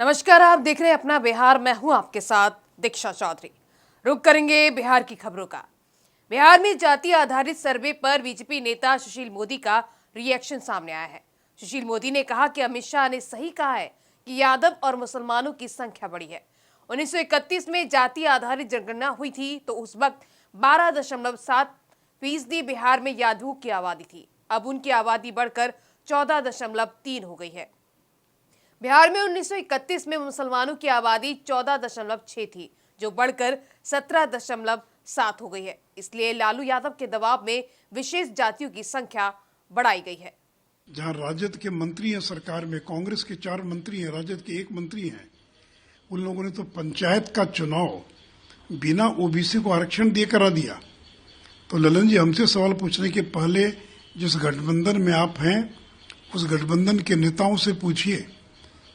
नमस्कार, आप देख रहे हैं अपना बिहार। मैं हूं आपके साथ दीक्षा चौधरी। रुक करेंगे बिहार की खबरों का। बिहार में जाति आधारित सर्वे पर बीजेपी नेता सुशील मोदी का रिएक्शन सामने आया है। सुशील मोदी ने कहा कि अमित शाह ने सही कहा है कि यादव और मुसलमानों की संख्या बढ़ी है। 1931 में जाति आधारित जनगणना हुई थी तो उस वक्त 12.7% बिहार में यादवों की आबादी थी। अब उनकी आबादी बढ़कर 14.3 हो गई है। बिहार में 1931 में मुसलमानों की आबादी 14.6 थी, जो बढ़कर 17.7 हो गई है। इसलिए लालू यादव के दबाव में विशेष जातियों की संख्या बढ़ाई गई है। जहां राजद के मंत्री हैं सरकार में, कांग्रेस के 4 मंत्री हैं, राजद के 1 मंत्री हैं, उन लोगों ने तो पंचायत का चुनाव बिना ओबीसी को आरक्षण दिए करा दिया। तो ललन जी, हमसे सवाल पूछने के पहले जिस गठबंधन में आप हैं उस गठबंधन के नेताओं से पूछिए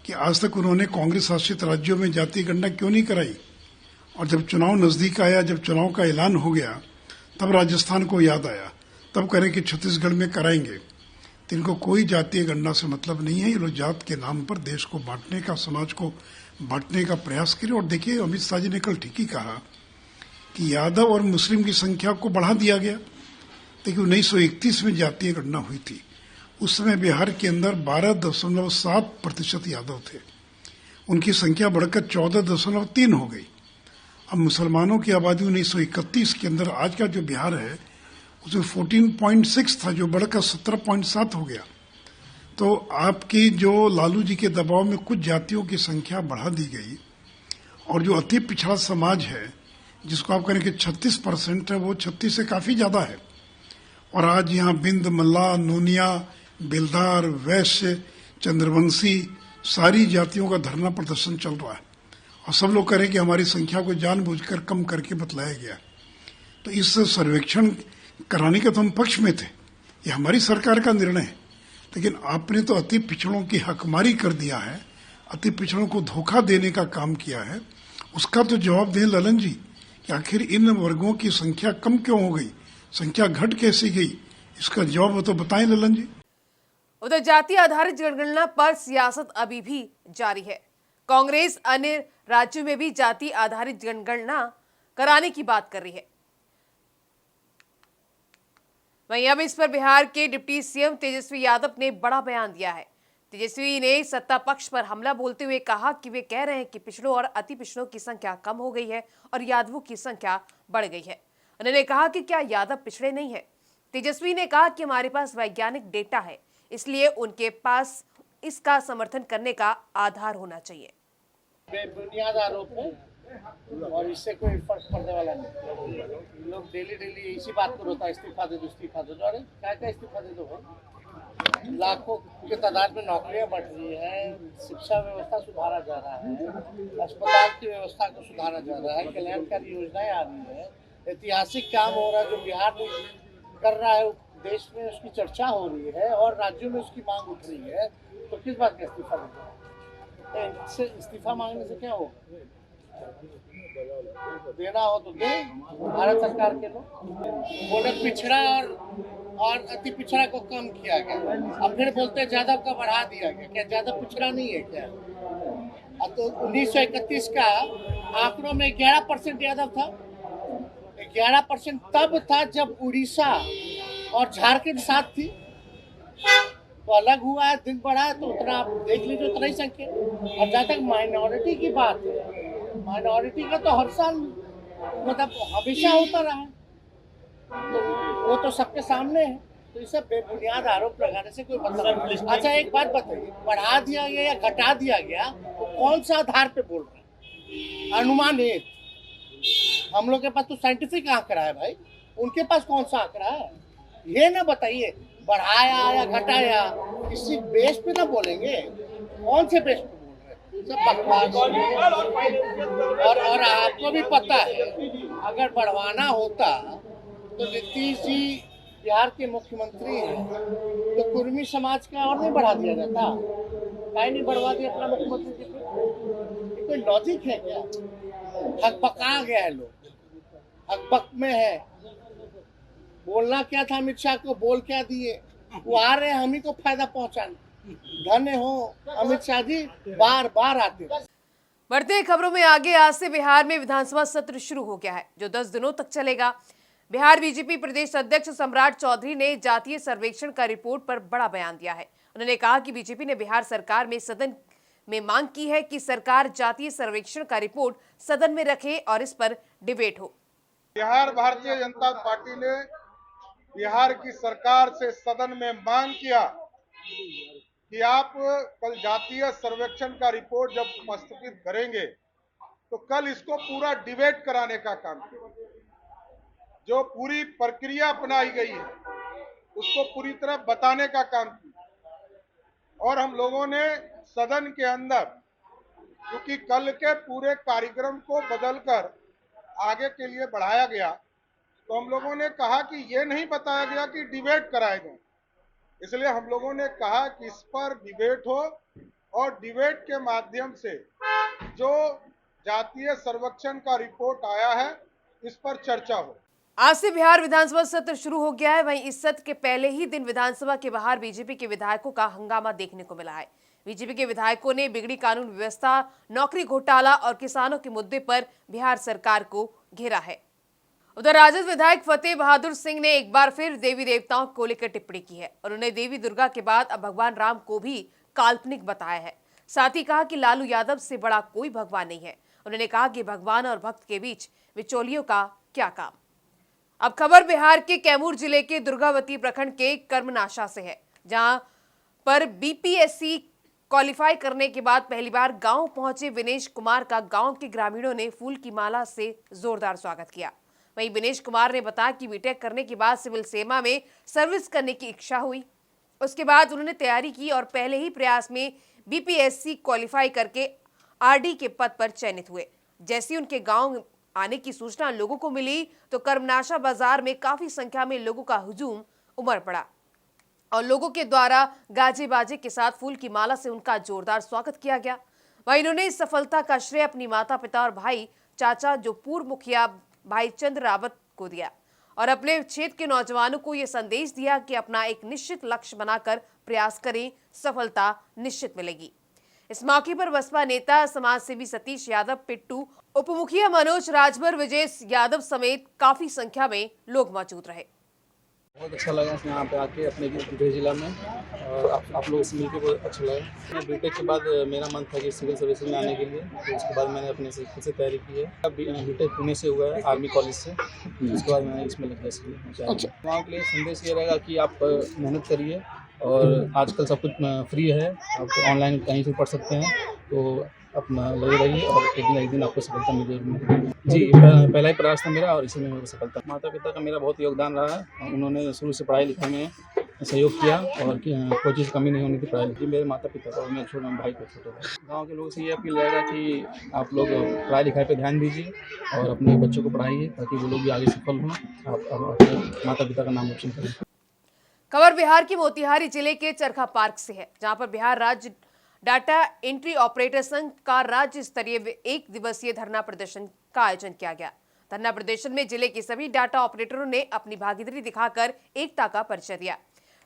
कि आज तक उन्होंने कांग्रेस शासित राज्यों में जातीय गणना क्यों नहीं कराई। और जब चुनाव नजदीक आया, जब चुनाव का ऐलान हो गया, तब राजस्थान को याद आया, तब करें कि छत्तीसगढ़ में कराएंगे। तो इनको कोई जातीय गणना से मतलब नहीं है। ये लोग जात के नाम पर देश को बांटने का, समाज को बांटने का प्रयास करें। और देखिए, अमित शाह जी ने कल ठीक ही कहा कि यादव और मुस्लिम की संख्या को बढ़ा दिया गया। देखिए, 1931 में जातीय गणना हुई थी, उस समय बिहार के अंदर 12.7% यादव थे, उनकी संख्या बढ़कर 14.3 हो गई। अब मुसलमानों की आबादी 1931 के अंदर आज का जो बिहार है उसमें 14.6 था, जो बढ़कर 17.7 हो गया। तो आपकी जो लालू जी के दबाव में कुछ जातियों की संख्या बढ़ा दी गई, और जो अति पिछड़ा समाज है जिसको आप कहें कि 36% है, वो 36 से काफी ज्यादा है। और आज यहाँ बिंद, मल्ला, नोनिया, बेलदार, वैश्य, चंद्रवंशी, सारी जातियों का धरना प्रदर्शन चल रहा है। और सब लोग कह रहे हैं कि हमारी संख्या को जानबूझकर कम करके बतलाया गया। तो इस सर्वेक्षण कराने के तो हम पक्ष में थे, ये हमारी सरकार का निर्णय है। लेकिन आपने तो अति पिछड़ों की हकमारी कर दिया है, अति पिछड़ों को धोखा देने का काम किया है। उसका तो जवाब दें ललन जी कि आखिर इन वर्गों की संख्या कम क्यों हो गई, संख्या घट कैसे गई, इसका जवाब तो बताएं ललन जी। उधर जाति आधारित जनगणना पर सियासत अभी भी जारी है। कांग्रेस अन्य राज्यों में भी जाति आधारित जनगणना कराने की बात कर रही है। वहीं अब इस पर बिहार के डिप्टी सीएम तेजस्वी यादव ने बड़ा बयान दिया है। तेजस्वी ने सत्ता पक्ष पर हमला बोलते हुए कहा कि वे कह रहे हैं कि पिछड़ों और अति पिछड़ों की संख्या कम हो गई है और यादवों की संख्या बढ़ गई है। उन्होंने कहा कि क्या यादव पिछड़े नहीं है। तेजस्वी ने कहा कि हमारे पास वैज्ञानिक डेटा है, इसलिए उनके पास इसका समर्थन करने का आधार होना चाहिए। बेबुनियाद आरोप है और इससे कोई फर्क पड़ने वाला नहीं। लोग डेली इसी बात को रोता है, इस्तीफा दे दो, इस्तीफा दे दो। अरे क्या इस्तीफा दे दो भाई? लाखों की तादाद में नौकरियां बढ़ रही हैं, शिक्षा व्यवस्था सुधारा जा रहा है, अस्पताल की व्यवस्था को सुधारा जा रहा है, कल्याणकारी योजनाएं आ रही है, ऐतिहासिक काम हो रहा है जो बिहार में कर रहा है, देश में उसकी चर्चा हो रही है और राज्यों में उसकी मांग उठ रही है। तो किस बात का इस्तीफा देना? इससे इस्तीफा मांगने से क्या हो? देना हो तो दे। भारत सरकार के लोग बोले पिछड़ा और अति पिछड़ा को कम किया गया, अब फिर बोलते यादव का बढ़ा दिया गया। क्या यादव पिछड़ा नहीं है क्या? अब तो 1931 का आंकड़ों में 11% यादव था। 11% तब था जब उड़ीसा और झारखंड साथ थी, तो अलग हुआ है, दिन बढ़ा है, तो उतना आप देख लीजिए, उतना ही संख्या। और जहाँ तक माइनॉरिटी की बात है, माइनॉरिटी का तो हर साल मतलब हमेशा होता रहा है, तो वो तो सबके सामने है। तो ये सब बेबुनियाद आरोप लगाने से कोई मतलब नहीं। अच्छा, एक बात बताइए, बढ़ा दिया गया या घटा दिया गया तो कौन सा आधार पे बोल रहे हैं? अनुमानित। हम लोग के पास तो साइंटिफिक आंकड़ा है भाई, उनके पास कौन सा आंकड़ा है? ये ना बताइए बढ़ाया या घटाया, किसी बेस पे ना बोलेंगे। कौन से बेस पे बोल रहे हैं? सब बकवास। और आपको भी पता है, अगर बढ़वाना होता तो नीतीश जी बिहार के मुख्यमंत्री हैं, तो कुर्मी समाज का और नहीं बढ़ा दिया जाता? काहे नहीं बढ़वा दिया अपना मुख्यमंत्री जी को? कोई लॉजिक है क्या? हकबका गया है, लोग हकबक में है। बोलना क्या था अमित शाह को, बोल क्या दिए? वो आ रहे हैं हम ही को फायदा पहुंचाने। धन्य हो अमित शाह जी, बार बार आते रहे। बढ़ते खबरों में आगे, आज से बिहार में विधानसभा सत्र शुरू हो गया है जो 10 दिनों तक चलेगा। बिहार बीजेपी प्रदेश अध्यक्ष सम्राट चौधरी ने जातीय सर्वेक्षण का रिपोर्ट पर बड़ा बयान दिया है। उन्होंने कहा कि बीजेपी ने बिहार सरकार में सदन में मांग की है कि सरकार जातीय सर्वेक्षण का रिपोर्ट सदन में रखे और इस पर डिबेट हो। बिहार भारतीय जनता पार्टी ने बिहार की सरकार से सदन में मांग किया कि आप कल जातीय सर्वेक्षण का रिपोर्ट जब प्रस्तुत करेंगे तो कल इसको पूरा डिबेट कराने का काम करें। जो पूरी प्रक्रिया अपनाई गई है उसको पूरी तरह बताने का काम किया। और हम लोगों ने सदन के अंदर, क्योंकि कल के पूरे कार्यक्रम को बदलकर आगे के लिए बढ़ाया गया, तो हम लोगों ने कहा कि ये नहीं बताया गया कि डिबेट कराए जाए, इसलिए हम लोगों ने कहा कि इस पर डिबेट हो और डिबेट के माध्यम से जो जातीय सर्वेक्षण का रिपोर्ट आया है इस पर चर्चा हो। आज से बिहार विधानसभा सत्र शुरू हो गया है। वहीं इस सत्र के पहले ही दिन विधानसभा के बाहर बीजेपी के विधायकों का हंगामा देखने को मिला है। बीजेपी के विधायकों ने बिगड़ी कानून व्यवस्था, नौकरी घोटाला और किसानों के मुद्दे पर बिहार सरकार को घेरा है। उधर राजद विधायक फतेह बहादुर सिंह ने एक बार फिर देवी देवताओं को लेकर टिप्पणी की है। उन्होंने देवी दुर्गा के बाद अब भगवान राम को भी काल्पनिक बताया है। साथ ही कहा कि लालू यादव से बड़ा कोई भगवान नहीं है। उन्होंने कहा कि भगवान और भक्त के बीच बिचौलियों का क्या काम। अब खबर बिहार के कैमूर जिले के दुर्गावती प्रखंड के कर्मनाशा से है, जहां पर बीपीएससी क्वालिफाई करने के बाद पहली बार गांव पहुंचे विनेश कुमार का गांव के ग्रामीणों ने फूल की माला से जोरदार स्वागत किया। वहीं विनेश कुमार ने बताया कि बीटेक करने के बाद सिविल सेवा में सर्विस करने की इच्छा हुई। उसके बाद उन्होंने तैयारी की और पहले ही प्रयास में बीपीएससी क्वालिफाई करके आरडी के पद पर चयनित हुए। जैसी उनके गांव आने की सूचना लोगों को मिली तो कर्मनाशा बाजार में काफी संख्या में लोगों का हुजूम उमड़ पड़ा और लोगों के द्वारा गाजे बाजे के साथ फूल की माला से उनका जोरदार स्वागत किया गया। वहीं इन्होंने इस सफलता का श्रेय अपनी माता पिता और भाई चाचा जो पूर्व मुखिया भाई चंद्र रावत को दिया और अपने क्षेत्र के नौजवानों को यह संदेश दिया कि अपना एक निश्चित लक्ष्य बनाकर प्रयास करें, सफलता निश्चित मिलेगी। इस मौके पर बसपा नेता समाजसेवी सतीश यादव पिट्टू, उप मुखिया मनोज राजभर, विजय यादव समेत काफी संख्या में लोग मौजूद रहे। बहुत अच्छा लगा यहाँ पे आके अपने गृह जिला में, और आप लोगों से मिलकर बहुत अच्छा लगा। मैं बीटेक के बाद मेरा मन था कि सिविल सर्विसेज में आने के लिए, तो उसके बाद मैंने अपने से खुद से तैयारी की है। अब बीटेक पुणे से हुआ है, आर्मी कॉलेज से। उसके बाद मैंने इसमें लग गया। गाँव के लिए संदेश ये रहेगा कि आप मेहनत करिए और आजकल सब कुछ फ्री है, आप ऑनलाइन कहीं से पढ़ सकते हैं, तो अपना लगे रहिए और एक दिन आपको सफलता मिलेगी। जी, पहला ही प्रयास था मेरा और इसी में मेरी सफलता। माता पिता का मेरा बहुत योगदान रहा है, उन्होंने शुरू से पढ़ाई लिखाई में सहयोग किया और कोई चीज़ कमी नहीं होनी थी पढ़ाई लिखाई। मेरे माता पिता का और मेरे छोटे भाई को छोटे भाई। गाँव के लोगों से ये अपील रहेगा कि आप लोग पढ़ाई लिखाई पर ध्यान दीजिए और अपने बच्चों को पढ़ाइए ताकि वो लोग भी आगे सफल हों, आप अपने माता पिता का नाम रोशन करें। खबर बिहार के मोतिहारी जिले के चरखा पार्क से है, जहां पर बिहार राज्य डाटा एंट्री ऑपरेटर संघ का राज्य स्तरीय 1 दिवसीय धरना प्रदर्शन का आयोजन किया गया। धरना प्रदर्शन में जिले के सभी डाटा ऑपरेटरों ने अपनी भागीदारी दिखाकर एकता का परिचय दिया।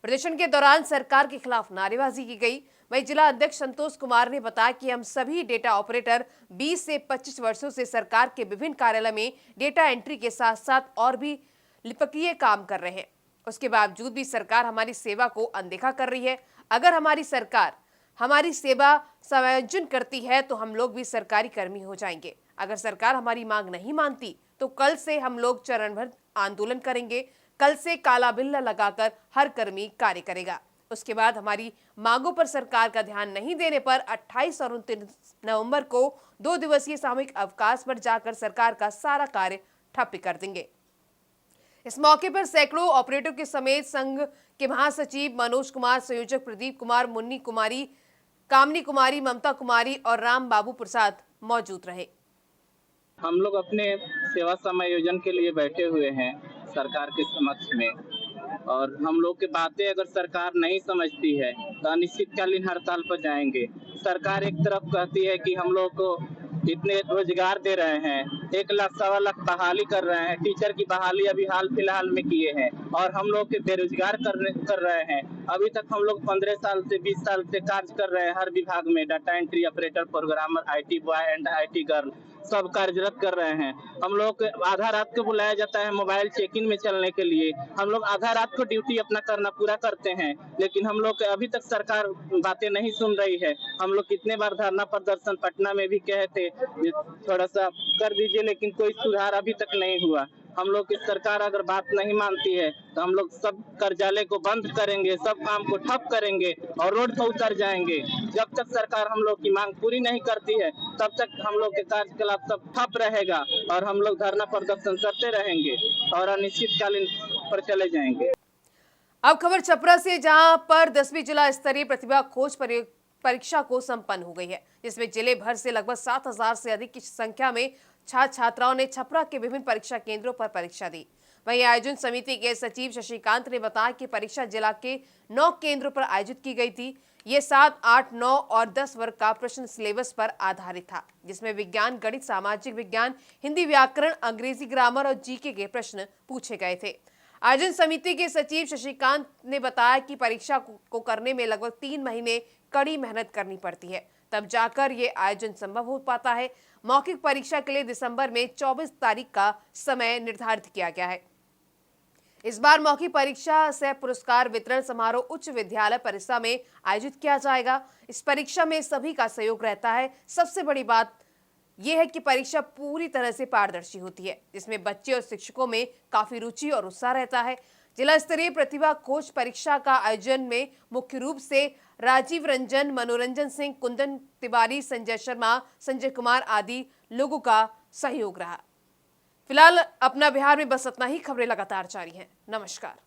प्रदर्शन के दौरान सरकार के खिलाफ नारेबाजी की गई। वहीं जिला अध्यक्ष संतोष कुमार ने बताया कि हम सभी डेटा ऑपरेटर 20 से 25 वर्षों से सरकार के विभिन्न कार्यालय में डेटा एंट्री के साथ साथ और भी लिपिकीय काम कर रहे हैं। उसके बावजूद भी सरकार हमारी सेवा को अनदेखा कर रही है। अगर हमारी सरकार हमारी सेवा समायोजन करती है तो हम लोग भी सरकारी कर्मी हो जाएंगे। अगर सरकार हमारी मांग नहीं मानती तो कल से हम लोग चरणबद्ध आंदोलन करेंगे। कल से काला बिल्ला लगाकर हर कर्मी कार्य करेगा। उसके बाद हमारी मांगों पर सरकार का ध्यान नहीं देने पर 28 और 29 नवंबर को 2 दिवसीय सामूहिक अवकाश पर जाकर सरकार का सारा कार्य ठप कर देंगे। इस मौके पर सैकड़ों ऑपरेटर के समेत संघ के महासचिव मनोज कुमार, संयोजक प्रदीप कुमार, मुन्नी कुमारी, कामनी कुमारी, ममता कुमारी और राम बाबू प्रसाद मौजूद रहे। हम लोग अपने सेवा समायोजन के लिए बैठे हुए हैं सरकार के समक्ष में, और हम लोग की बातें अगर सरकार नहीं समझती है तो अनिश्चितकालीन हड़ताल पर जाएंगे। सरकार एक तरफ कहती है कि हम लोग को इतने रोजगार दे रहे हैं, 1 लाख 1.25 लाख बहाली कर रहे हैं। टीचर की बहाली अभी हाल फिलहाल में किए हैं और हम लोग के बेरोजगार कर रहे हैं। अभी तक हम लोग 15 साल से 20 साल से कार्य कर रहे हैं हर विभाग में, data entry operator, programmer, IT boy and IT girl सब कार्यरत कर रहे हैं। हम लोग आधा रात को बुलाया जाता है मोबाइल चेकिंग में चलने के लिए। हम लोग आधा रात को ड्यूटी अपना करना पूरा करते हैं, लेकिन हम लोग अभी तक सरकार बातें नहीं सुन रही है। हम लोग कितने बार धरना प्रदर्शन पटना में भी कहे थे थोड़ा सा कर दीजिए, लेकिन कोई सुधार अभी तक नहीं हुआ। हम लोग की सरकार अगर बात नहीं मानती है तो हम लोग सब कार्यालय को बंद करेंगे, सब काम को ठप करेंगे और रोड पर उतर जाएंगे। जब तक सरकार हम लोग की मांग पूरी नहीं करती है तब तक हम लोग के कार्यकलाप सब ठप रहेगा और हम लोग धरना प्रदर्शन करते रहेंगे और अनिश्चितकालीन पर चले जाएंगे। अब खबर छपरा से, जहां पर 10वीं जिला स्तरीय प्रतिभा खोज परीक्षा को संपन्न हो गई है, जिसमें जिले भर से लगभग 7,000 से अधिक की संख्या में छात्र छात्राओं ने छपरा के विभिन्न परीक्षा केंद्रों पर परीक्षा दी। वहीं आयोजन समिति के सचिव शशिकांत ने बताया कि परीक्षा जिला के 9 केंद्रों पर आयोजित की गई थी। ये 7, 8, 9 और 10 वर्ग का प्रश्न सिलेबस पर आधारित था, जिसमें विज्ञान, गणित, सामाजिक विज्ञान, हिंदी व्याकरण, अंग्रेजी ग्रामर और GK के प्रश्न पूछे गए थे। आयोजन समिति के सचिव शशिकांत ने बताया कि परीक्षा को करने में लगभग 3 महीने कड़ी मेहनत करनी पड़ती है, तब जाकर ये आयोजन संभव हो पाता है। मौखिक परीक्षा के लिए दिसंबर में 24 तारीख का समय निर्धारित किया गया है। इस बार मौखिक परीक्षा सह पुरस्कार वितरण समारोह उच्च विद्यालय परिसर में आयोजित किया जाएगा। इस परीक्षा में सभी का सहयोग रहता है। सबसे बड़ी बात यह है कि परीक्षा पूरी तरह से पारदर्शी होती है, जिसमें बच्चे और शिक्षकों में काफी रुचि और उत्साह रहता है। जिला स्तरीय प्रतिभा खोज परीक्षा का आयोजन में मुख्य रूप से राजीव रंजन, मनोरंजन सिंह, कुंदन तिवारी, संजय शर्मा, संजय कुमार आदि लोगों का सहयोग रहा। फिलहाल अपना बिहार में बस इतना ही। खबरें लगातार जारी हैं। नमस्कार।